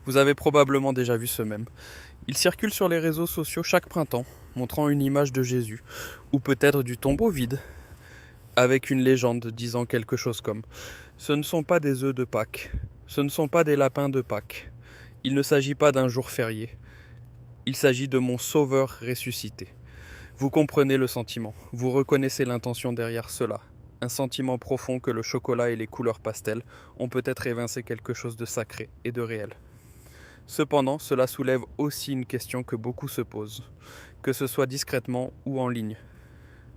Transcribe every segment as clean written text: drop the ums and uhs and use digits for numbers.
Vous avez probablement déjà vu ce mème. Il circule sur les réseaux sociaux chaque printemps, montrant une image de Jésus, ou peut-être du tombeau vide, avec une légende disant quelque chose comme Ce ne sont pas des œufs de Pâques, ce ne sont pas des lapins de Pâques, il ne s'agit pas d'un jour férié, il s'agit de mon Sauveur ressuscité. Vous comprenez le sentiment, vous reconnaissez l'intention derrière cela. Un sentiment profond que le chocolat et les couleurs pastel ont peut-être évincé quelque chose de sacré et de réel. Cependant, cela soulève aussi une question que beaucoup se posent, que ce soit discrètement ou en ligne.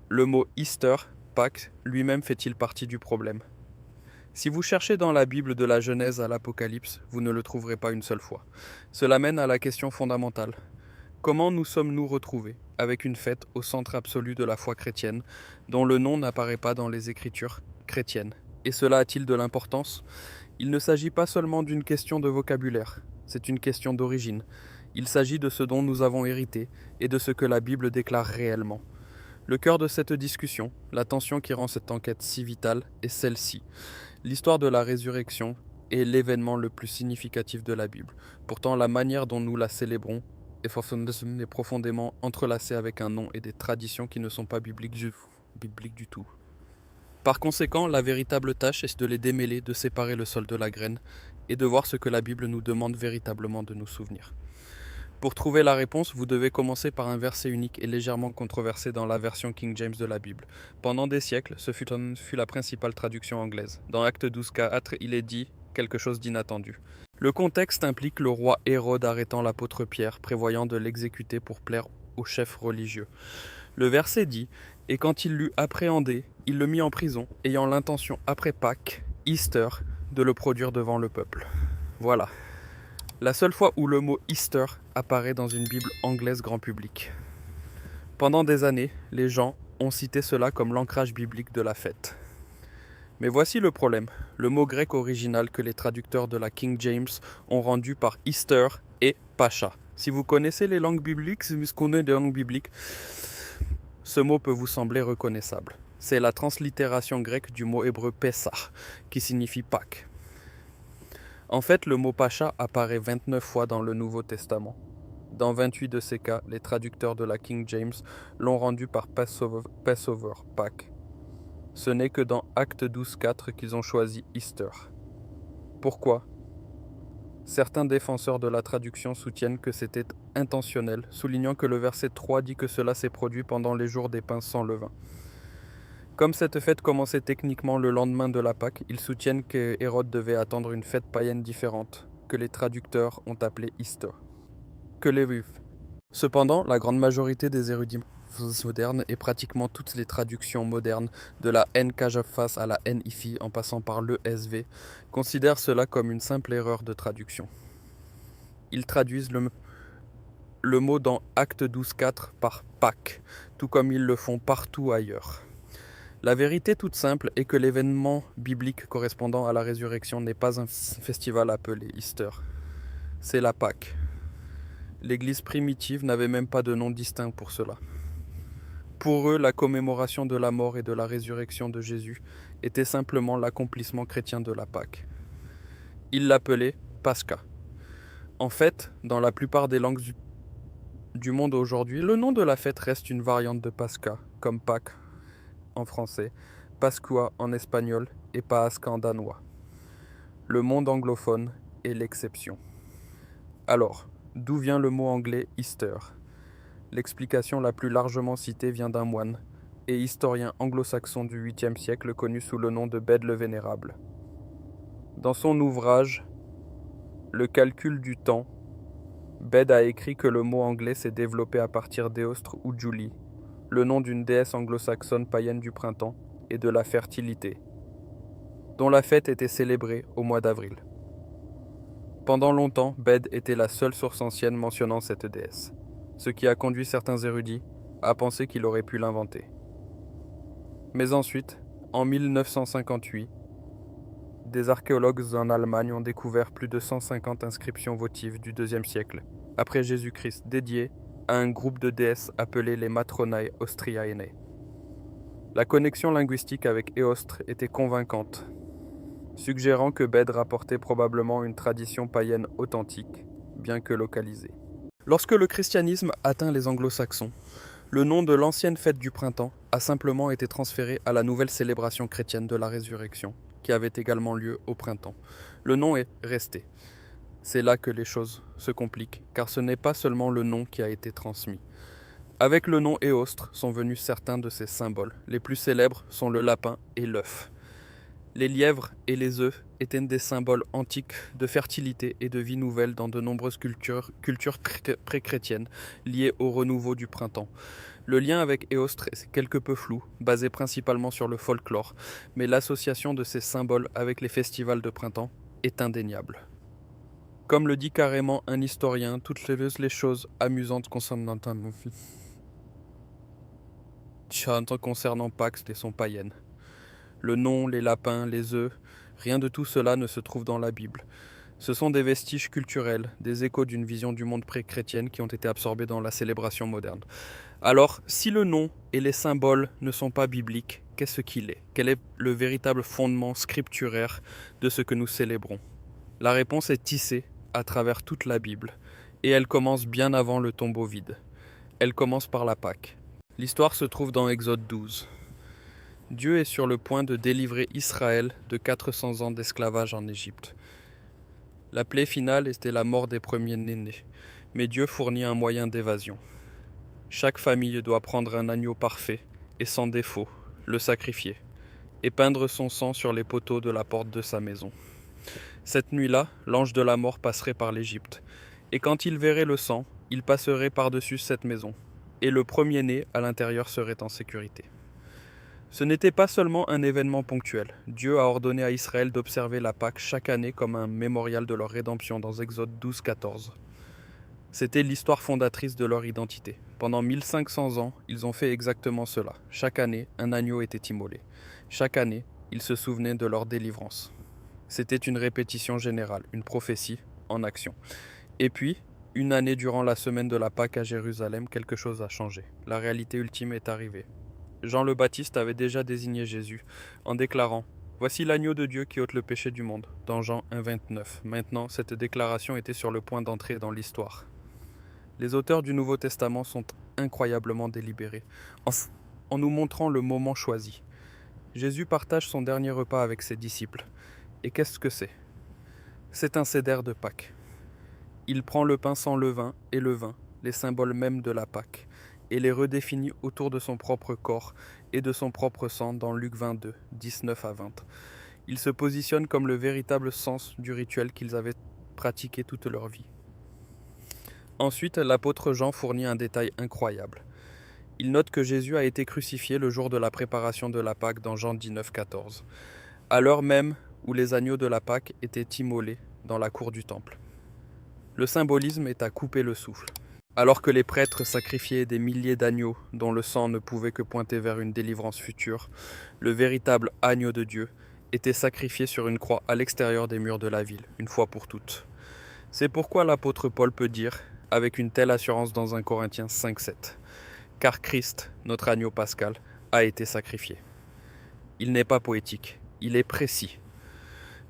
Le mot Easter, Pâques, lui-même fait-il partie du problème? Si vous cherchez dans la Bible de la Genèse à l'Apocalypse, vous ne le trouverez pas une seule fois. Cela mène à la question fondamentale. Comment nous sommes-nous retrouvés avec une fête au centre absolu de la foi chrétienne, dont le nom n'apparaît pas dans les Écritures chrétiennes? Et cela a-t-il de l'importance? Il ne s'agit pas seulement d'une question de vocabulaire, c'est une question d'origine. Il s'agit de ce dont nous avons hérité et de ce que la Bible déclare réellement. Le cœur de cette discussion, la tension qui rend cette enquête si vitale, est celle-ci. L'histoire de la résurrection est l'événement le plus significatif de la Bible. Pourtant, la manière dont nous la célébrons est profondément entrelacée avec un nom et des traditions qui ne sont pas bibliques du tout. Par conséquent, la véritable tâche est de les démêler, de séparer le sol de la graine et de voir ce que la Bible nous demande véritablement de nous souvenir. Pour trouver la réponse, vous devez commencer par un verset unique et légèrement controversé dans la version King James de la Bible. Pendant des siècles, ce fut la principale traduction anglaise. Dans Acte 12:4, il est dit quelque chose d'inattendu. Le contexte implique le roi Hérode arrêtant l'apôtre Pierre, prévoyant de l'exécuter pour plaire aux chefs religieux. Le verset dit « Et quand il l'eut appréhendé, il le mit en prison, ayant l'intention après Pâques, Easter, de le produire devant le peuple. » Voilà. La seule fois où le mot Easter apparaît dans une Bible anglaise grand public. Pendant des années, les gens ont cité cela comme l'ancrage biblique de la fête. Mais voici le problème. Le mot grec original que les traducteurs de la King James ont rendu par Easter est Pacha. Si vous connaissez les langues bibliques, si vous connaissez des langues bibliques, ce mot peut vous sembler reconnaissable. C'est la translittération grecque du mot hébreu Pessah, qui signifie Pâques. En fait, le mot Pacha apparaît 29 fois dans le Nouveau Testament. Dans 28 de ces cas, les traducteurs de la King James l'ont rendu par Passover, Pâques. Ce n'est que dans Acte 12:4 qu'ils ont choisi Easter. Pourquoi? Certains défenseurs de la traduction soutiennent que c'était intentionnel, soulignant que le verset 3 dit que cela s'est produit pendant les jours des pains sans levain. Comme cette fête commençait techniquement le lendemain de la Pâque, ils soutiennent que Hérode devait attendre une fête païenne différente, que les traducteurs ont appelée Easter. Que les juifs. Cependant, la grande majorité des érudits modernes et pratiquement toutes les traductions modernes, de la NKJV à la NIV en passant par l'ESV, considèrent cela comme une simple erreur de traduction. Ils traduisent le mot dans Acte 12:4 par Pâques, tout comme ils le font partout ailleurs. La vérité toute simple est que l'événement biblique correspondant à la résurrection n'est pas un festival appelé Easter. C'est la Pâque. L'Église primitive n'avait même pas de nom distinct pour cela. Pour eux, la commémoration de la mort et de la résurrection de Jésus était simplement l'accomplissement chrétien de la Pâque. Ils l'appelaient Pascha. En fait, dans la plupart des langues du monde aujourd'hui, le nom de la fête reste une variante de Pascha, comme Pâques en français, Pascua en espagnol et Paaska en danois. Le monde anglophone est l'exception. Alors, d'où vient le mot anglais Easter? L'explication la plus largement citée vient d'un moine et historien anglo-saxon du 8e siècle connu sous le nom de Bède le Vénérable. Dans son ouvrage Le calcul du temps, Bède a écrit que le mot anglais s'est développé à partir d'Eostre ou Julie, le nom d'une déesse anglo-saxonne païenne du printemps et de la fertilité, dont la fête était célébrée au mois d'avril. Pendant longtemps, Bède était la seule source ancienne mentionnant cette déesse, ce qui a conduit certains érudits à penser qu'il aurait pu l'inventer. Mais ensuite, en 1958, des archéologues en Allemagne ont découvert plus de 150 inscriptions votives du IIe siècle, après Jésus-Christ, dédiées à un groupe de déesses appelées les Matronae Austriaenae. La connexion linguistique avec Éostre était convaincante. suggérant que Bède rapportait probablement une tradition païenne authentique, bien que localisée. Lorsque le christianisme atteint les anglo-saxons, le nom de l'ancienne fête du printemps a simplement été transféré à la nouvelle célébration chrétienne de la résurrection, qui avait également lieu au printemps. Le nom est resté. C'est là que les choses se compliquent, car ce n'est pas seulement le nom qui a été transmis. Avec le nom Éostre sont venus certains de ses symboles. Les plus célèbres sont le lapin et l'œuf. Les lièvres et les œufs étaient des symboles antiques de fertilité et de vie nouvelle dans de nombreuses cultures pré-chrétiennes liées au renouveau du printemps. Le lien avec Éostre est quelque peu flou, basé principalement sur le folklore, mais l'association de ces symboles avec les festivals de printemps est indéniable. Comme le dit carrément un historien, toutes les choses amusantes concernant Pâques sont païennes. Le nom, les lapins, les œufs, rien de tout cela ne se trouve dans la Bible. Ce sont des vestiges culturels, des échos d'une vision du monde pré-chrétienne qui ont été absorbés dans la célébration moderne. Alors, si le nom et les symboles ne sont pas bibliques, qu'est-ce qu'il est? Quel est le véritable fondement scripturaire de ce que nous célébrons? La réponse est tissée à travers toute la Bible, et elle commence bien avant le tombeau vide. Elle commence par la Pâque. L'histoire se trouve dans Exode 12. Dieu est sur le point de délivrer Israël de 400 ans d'esclavage en Égypte. La plaie finale était la mort des premiers-nés, mais Dieu fournit un moyen d'évasion. Chaque famille doit prendre un agneau parfait et sans défaut, le sacrifier, et peindre son sang sur les poteaux de la porte de sa maison. Cette nuit-là, l'ange de la mort passerait par l'Égypte, et quand il verrait le sang, il passerait par-dessus cette maison, et le premier-né à l'intérieur serait en sécurité. Ce n'était pas seulement un événement ponctuel. Dieu a ordonné à Israël d'observer la Pâque chaque année comme un mémorial de leur rédemption dans Exode 12, 14. C'était l'histoire fondatrice de leur identité. Pendant 1500 ans, ils ont fait exactement cela. Chaque année, un agneau était immolé. Chaque année, ils se souvenaient de leur délivrance. C'était une répétition générale, une prophétie en action. Et puis, une année durant la semaine de la Pâque à Jérusalem, quelque chose a changé. La réalité ultime est arrivée. Jean le Baptiste avait déjà désigné Jésus en déclarant « Voici l'agneau de Dieu qui ôte le péché du monde » dans Jean 1,29. Maintenant, cette déclaration était sur le point d'entrer dans l'histoire. Les auteurs du Nouveau Testament sont incroyablement délibérés en nous montrant le moment choisi. Jésus partage son dernier repas avec ses disciples. Et qu'est-ce que c'est? C'est un seder de Pâques. Il prend le pain sans levain et le vin, les symboles mêmes de la Pâque, et les redéfinit autour de son propre corps et de son propre sang dans Luc 22, 19 à 20. Il se positionne comme le véritable sens du rituel qu'ils avaient pratiqué toute leur vie. Ensuite, l'apôtre Jean fournit un détail incroyable. Il note que Jésus a été crucifié le jour de la préparation de la Pâque dans Jean 19, 14, à l'heure même où les agneaux de la Pâque étaient immolés dans la cour du temple. Le symbolisme est à couper le souffle. Alors que les prêtres sacrifiaient des milliers d'agneaux dont le sang ne pouvait que pointer vers une délivrance future, le véritable agneau de Dieu était sacrifié sur une croix à l'extérieur des murs de la ville, une fois pour toutes. C'est pourquoi l'apôtre Paul peut dire, avec une telle assurance dans 1 Corinthiens 5,7, « Car Christ, notre agneau pascal, a été sacrifié. » Il n'est pas poétique, il est précis.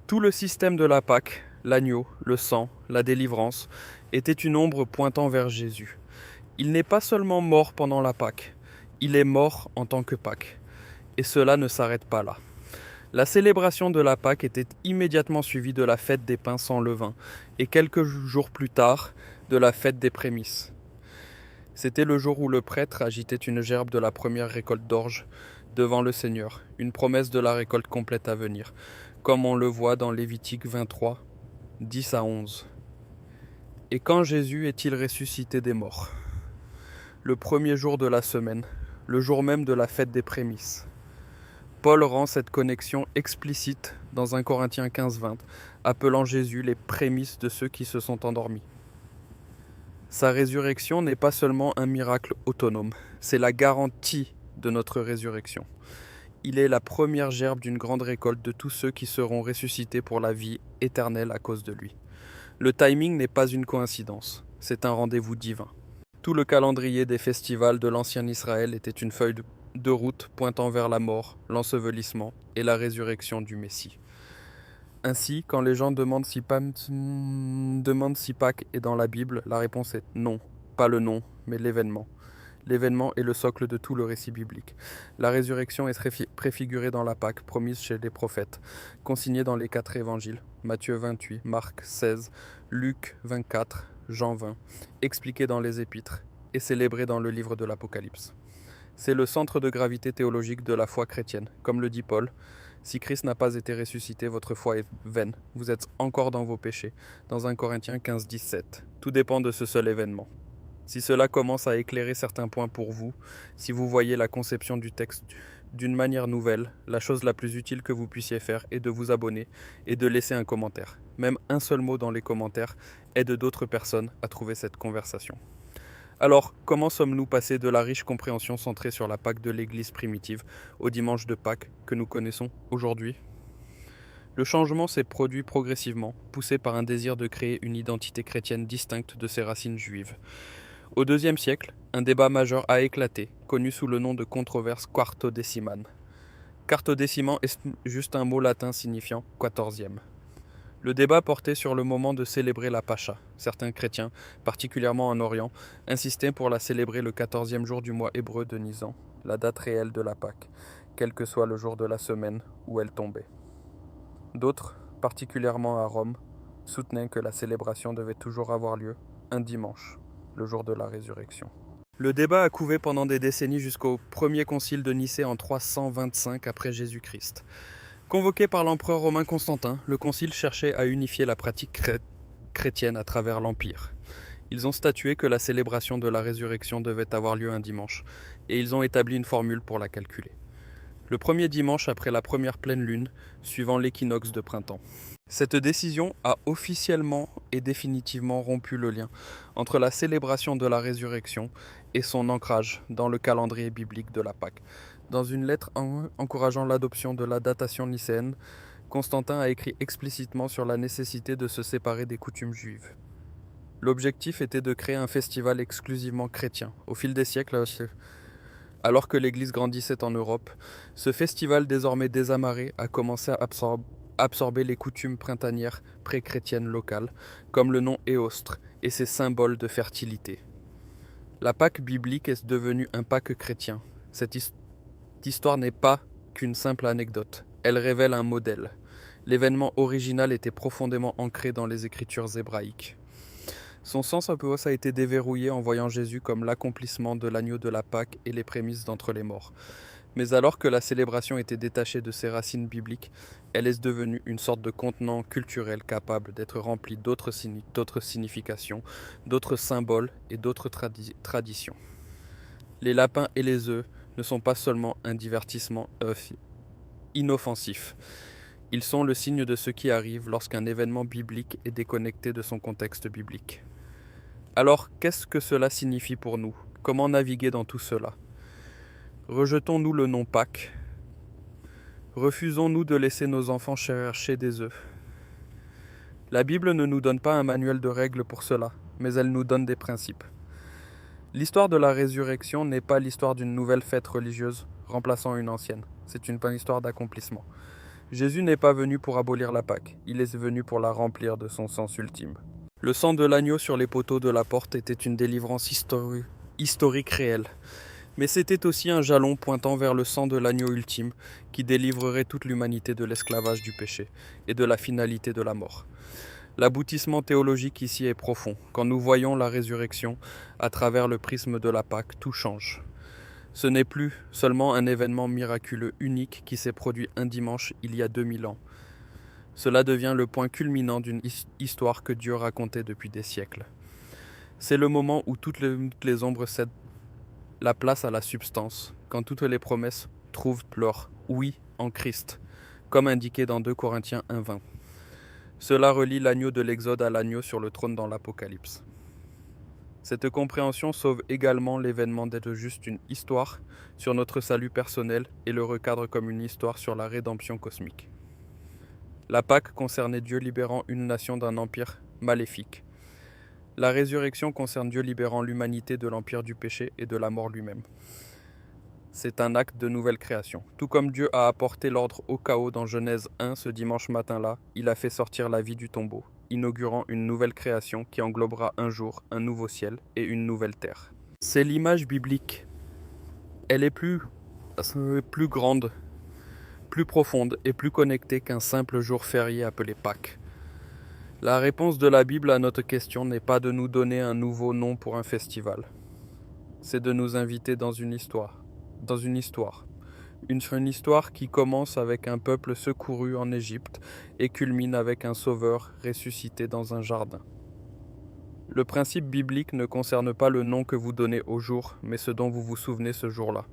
Tout le système de la Pâque, l'agneau, le sang, la délivrance, était une ombre pointant vers Jésus. Il n'est pas seulement mort pendant la Pâque, il est mort en tant que Pâque. Et cela ne s'arrête pas là. La célébration de la Pâque était immédiatement suivie de la fête des pains sans levain, et quelques jours plus tard, de la fête des prémices. C'était le jour où le prêtre agitait une gerbe de la première récolte d'orge devant le Seigneur, une promesse de la récolte complète à venir, comme on le voit dans Lévitique 23, 10 à 11. Et quand Jésus est-il ressuscité des morts? Le premier jour de la semaine, le jour même de la fête des prémices. Paul rend cette connexion explicite dans 1 Corinthiens 15-20, appelant Jésus les prémices de ceux qui se sont endormis. Sa résurrection n'est pas seulement un miracle autonome, c'est la garantie de notre résurrection. Il est la première gerbe d'une grande récolte de tous ceux qui seront ressuscités pour la vie éternelle à cause de lui. Le timing n'est pas une coïncidence, c'est un rendez-vous divin. Tout le calendrier des festivals de l'ancien Israël était une feuille de route pointant vers la mort, l'ensevelissement et la résurrection du Messie. Ainsi, quand les gens demandent si Pâques est dans la Bible, la réponse est non, pas le nom, mais l'événement. L'événement est le socle de tout le récit biblique. La résurrection est préfigurée dans la Pâque, promise chez les prophètes, consignée dans les 4 évangiles, Matthieu 28, Marc 16, Luc 24, Jean 20, expliquée dans les épîtres et célébrée dans le livre de l'Apocalypse. C'est le centre de gravité théologique de la foi chrétienne. Comme le dit Paul, si Christ n'a pas été ressuscité, votre foi est vaine. Vous êtes encore dans vos péchés. Dans 1 Corinthiens 15, 17. Tout dépend de ce seul événement. Si cela commence à éclairer certains points pour vous, si vous voyez la conception du texte d'une manière nouvelle, la chose la plus utile que vous puissiez faire est de vous abonner et de laisser un commentaire. Même un seul mot dans les commentaires aide d'autres personnes à trouver cette conversation. Alors, comment sommes-nous passés de la riche compréhension centrée sur la Pâque de l'Église primitive au dimanche de Pâques que nous connaissons aujourd'hui ? Le changement s'est produit progressivement, poussé par un désir de créer une identité chrétienne distincte de ses racines juives. Au IIe siècle, un débat majeur a éclaté, connu sous le nom de controverse quartodécimane. Quartodéciman est juste un mot latin signifiant quatorzième. Le débat portait sur le moment de célébrer la Pacha. Certains chrétiens, particulièrement en Orient, insistaient pour la célébrer le 14e jour du mois hébreu de Nisan, la date réelle de la Pâque, quel que soit le jour de la semaine où elle tombait. D'autres, particulièrement à Rome, soutenaient que la célébration devait toujours avoir lieu un dimanche, le jour de la résurrection. Le débat a couvé pendant des décennies jusqu'au premier concile de Nicée en 325 après Jésus-Christ. Convoqué par l'empereur romain Constantin, le concile cherchait à unifier la pratique chrétienne à travers l'Empire. Ils ont statué que la célébration de la résurrection devait avoir lieu un dimanche, et ils ont établi une formule pour la calculer. Le premier dimanche après la première pleine lune, suivant l'équinoxe de printemps. Cette décision a officiellement et définitivement rompu le lien entre la célébration de la résurrection et son ancrage dans le calendrier biblique de la Pâque. Dans une lettre encourageant l'adoption de la datation nicéenne, Constantin a écrit explicitement sur la nécessité de se séparer des coutumes juives. L'objectif était de créer un festival exclusivement chrétien. Au fil des siècles, alors que l'Église grandissait en Europe, ce festival désormais désamarré a commencé à absorber les coutumes printanières pré-chrétiennes locales, comme le nom éostre et ses symboles de fertilité. La Pâque biblique est devenue un Pâque chrétien. Cette histoire n'est pas qu'une simple anecdote, elle révèle un modèle. L'événement original était profondément ancré dans les écritures hébraïques. Son sens a été déverrouillé en voyant Jésus comme l'accomplissement de l'agneau de la Pâque et les prémices d'entre les morts. Mais alors que la célébration était détachée de ses racines bibliques, elle est devenue une sorte de contenant culturel capable d'être rempli d'autres significations, d'autres symboles et d'autres traditions. Les lapins et les œufs ne sont pas seulement un divertissement inoffensif. Ils sont le signe de ce qui arrive lorsqu'un événement biblique est déconnecté de son contexte biblique. Alors, qu'est-ce que cela signifie pour nous ? Comment naviguer dans tout cela ? Rejetons-nous le nom Pâques ? Refusons-nous de laisser nos enfants chercher des œufs ? La Bible ne nous donne pas un manuel de règles pour cela, mais elle nous donne des principes. L'histoire de la résurrection n'est pas l'histoire d'une nouvelle fête religieuse remplaçant une ancienne. C'est une histoire d'accomplissement. Jésus n'est pas venu pour abolir la Pâque, il est venu pour la remplir de son sens ultime. Le sang de l'agneau sur les poteaux de la porte était une délivrance historique réelle. Mais c'était aussi un jalon pointant vers le sang de l'agneau ultime qui délivrerait toute l'humanité de l'esclavage du péché et de la finalité de la mort. L'aboutissement théologique ici est profond. Quand nous voyons la résurrection à travers le prisme de la Pâque, tout change. Ce n'est plus seulement un événement miraculeux unique qui s'est produit un dimanche il y a 2000 ans. Cela devient le point culminant d'une histoire que Dieu racontait depuis des siècles. C'est le moment où toutes les ombres cèdent la place à la substance, quand toutes les promesses trouvent leur oui en Christ, comme indiqué dans 2 Corinthiens 1,20. Cela relie l'agneau de l'Exode à l'agneau sur le trône dans l'Apocalypse. Cette compréhension sauve également l'événement d'être juste une histoire sur notre salut personnel et le recadre comme une histoire sur la rédemption cosmique. La Pâque concernait Dieu libérant une nation d'un empire maléfique. La résurrection concerne Dieu libérant l'humanité de l'empire du péché et de la mort lui-même. C'est un acte de nouvelle création. Tout comme Dieu a apporté l'ordre au chaos dans Genèse 1 ce dimanche matin-là, il a fait sortir la vie du tombeau, inaugurant une nouvelle création qui englobera un jour un nouveau ciel et une nouvelle terre. C'est l'image biblique. Elle est plus grande, plus profonde et plus connectée qu'un simple jour férié appelé Pâques. La réponse de la Bible à notre question n'est pas de nous donner un nouveau nom pour un festival. C'est de nous inviter dans une histoire. Une histoire qui commence avec un peuple secouru en Égypte et culmine avec un sauveur ressuscité dans un jardin. Le principe biblique ne concerne pas le nom que vous donnez au jour, mais ce dont vous vous souvenez ce jour-là.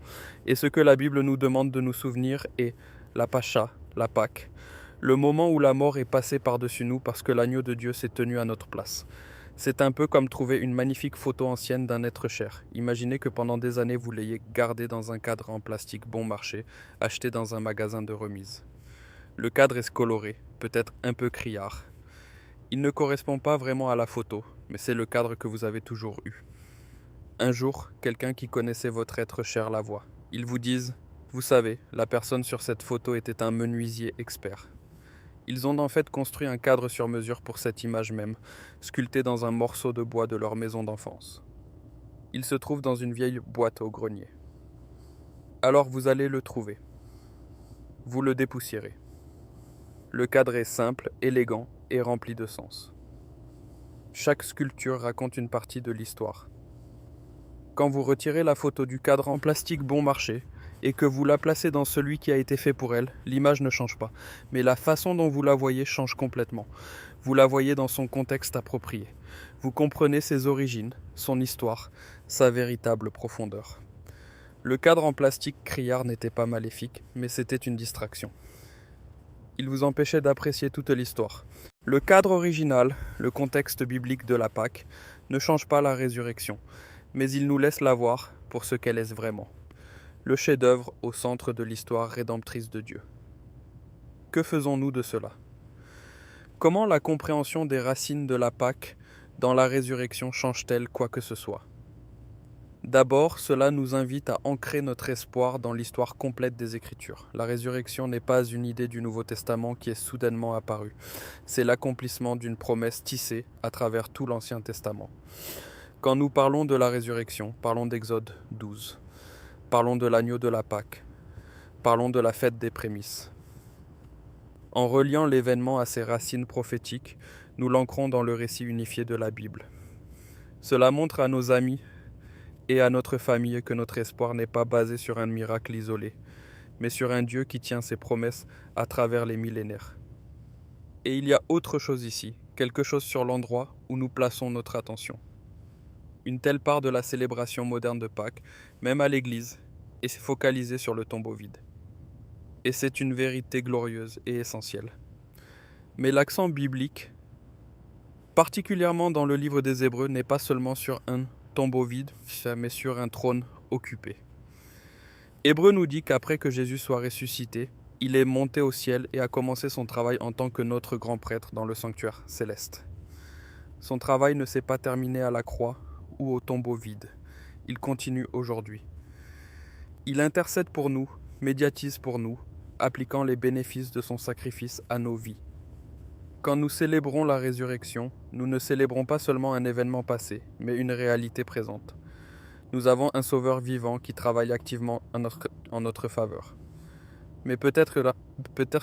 Et ce que la Bible nous demande de nous souvenir est la Pacha, la Pâque, le moment où la mort est passée par-dessus nous parce que l'agneau de Dieu s'est tenu à notre place. C'est un peu comme trouver une magnifique photo ancienne d'un être cher. Imaginez que pendant des années vous l'ayez gardé dans un cadre en plastique bon marché, acheté dans un magasin de remise. Le cadre est coloré, peut-être un peu criard. Il ne correspond pas vraiment à la photo, mais c'est le cadre que vous avez toujours eu. Un jour, quelqu'un qui connaissait votre être cher la voit. Ils vous disent « Vous savez, la personne sur cette photo était un menuisier expert ». Ils ont en fait construit un cadre sur mesure pour cette image même, sculptée dans un morceau de bois de leur maison d'enfance. Il se trouve dans une vieille boîte au grenier. Alors vous allez le trouver. Vous le dépoussiérez. Le cadre est simple, élégant et rempli de sens. Chaque sculpture raconte une partie de l'histoire. Quand vous retirez la photo du cadre en plastique bon marché, et que vous la placez dans celui qui a été fait pour elle, l'image ne change pas, mais la façon dont vous la voyez change complètement. Vous la voyez dans son contexte approprié. Vous comprenez ses origines, son histoire, sa véritable profondeur. Le cadre en plastique criard n'était pas maléfique, mais c'était une distraction. Il vous empêchait d'apprécier toute l'histoire. Le cadre original, le contexte biblique de la Pâque, ne change pas la résurrection, mais il nous laisse la voir pour ce qu'elle est vraiment. Le chef-d'œuvre au centre de l'histoire rédemptrice de Dieu. Que faisons-nous de cela? Comment la compréhension des racines de la Pâque dans la résurrection change-t-elle quoi que ce soit? D'abord, cela nous invite à ancrer notre espoir dans l'histoire complète des Écritures. La résurrection n'est pas une idée du Nouveau Testament qui est soudainement apparue. C'est l'accomplissement d'une promesse tissée à travers tout l'Ancien Testament. Quand nous parlons de la résurrection, parlons d'Exode 12. Parlons de l'agneau de la Pâque. Parlons de la fête des prémices. En reliant l'événement à ses racines prophétiques, nous l'ancrons dans le récit unifié de la Bible. Cela montre à nos amis et à notre famille que notre espoir n'est pas basé sur un miracle isolé, mais sur un Dieu qui tient ses promesses à travers les millénaires. Et il y a autre chose ici, quelque chose sur l'endroit où nous plaçons notre attention. Une telle part de la célébration moderne de Pâques, même à l'Église, est focalisée sur le tombeau vide. Et c'est une vérité glorieuse et essentielle. Mais l'accent biblique, particulièrement dans le livre des Hébreux, n'est pas seulement sur un tombeau vide, mais sur un trône occupé. Hébreux nous dit qu'après que Jésus soit ressuscité, il est monté au ciel et a commencé son travail en tant que notre grand prêtre dans le sanctuaire céleste. Son travail ne s'est pas terminé à la croix ou au tombeau vide. Il continue aujourd'hui. Il intercède pour nous, médiatise pour nous, appliquant les bénéfices de son sacrifice à nos vies. Quand nous célébrons la résurrection, nous ne célébrons pas seulement un événement passé, mais une réalité présente. Nous avons un Sauveur vivant qui travaille activement en notre faveur. Mais peut-être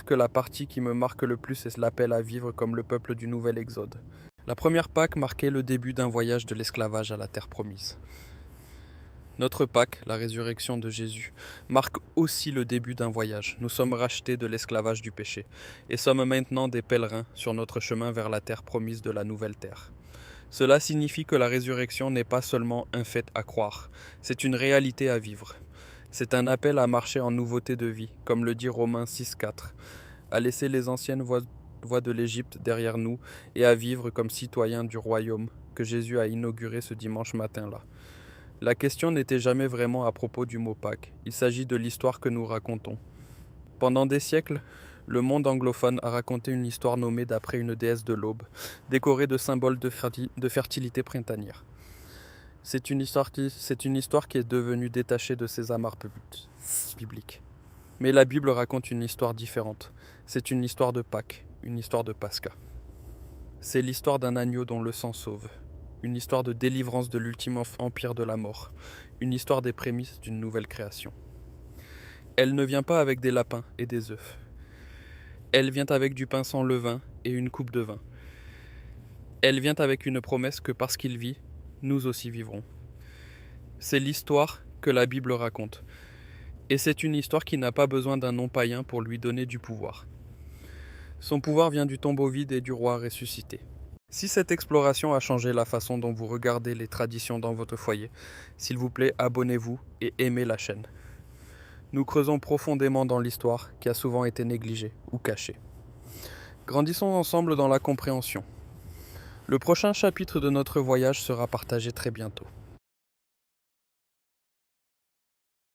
que la partie qui me marque le plus est l'appel à vivre comme le peuple du nouvel Exode. La première Pâque marquait le début d'un voyage de l'esclavage à la terre promise. Notre Pâque, la résurrection de Jésus, marque aussi le début d'un voyage. Nous sommes rachetés de l'esclavage du péché et sommes maintenant des pèlerins sur notre chemin vers la terre promise de la nouvelle terre. Cela signifie que la résurrection n'est pas seulement un fait à croire, c'est une réalité à vivre. C'est un appel à marcher en nouveauté de vie, comme le dit Romains 6,4, à laisser les anciennes voies de l'Égypte derrière nous et à vivre comme citoyens du royaume que Jésus a inauguré ce dimanche matin-là. La question n'était jamais vraiment à propos du mot Pâques, il s'agit de l'histoire que nous racontons. Pendant des siècles, le monde anglophone a raconté une histoire nommée d'après une déesse de l'aube, décorée de symboles de fertilité printanière. C'est une histoire qui est devenue détachée de ses amarres bibliques. Mais la Bible raconte une histoire différente. C'est une histoire de Pâques, une histoire de Pascha. C'est l'histoire d'un agneau dont le sang sauve. Une histoire de délivrance de l'ultime empire de la mort. Une histoire des prémices d'une nouvelle création. Elle ne vient pas avec des lapins et des œufs. Elle vient avec du pain sans levain et une coupe de vin. Elle vient avec une promesse que parce qu'il vit, nous aussi vivrons. C'est l'histoire que la Bible raconte. Et c'est une histoire qui n'a pas besoin d'un nom païen pour lui donner du pouvoir. Son pouvoir vient du tombeau vide et du roi ressuscité. Si cette exploration a changé la façon dont vous regardez les traditions dans votre foyer, s'il vous plaît, abonnez-vous et aimez la chaîne. Nous creusons profondément dans l'histoire qui a souvent été négligée ou cachée. Grandissons ensemble dans la compréhension. Le prochain chapitre de notre voyage sera partagé très bientôt.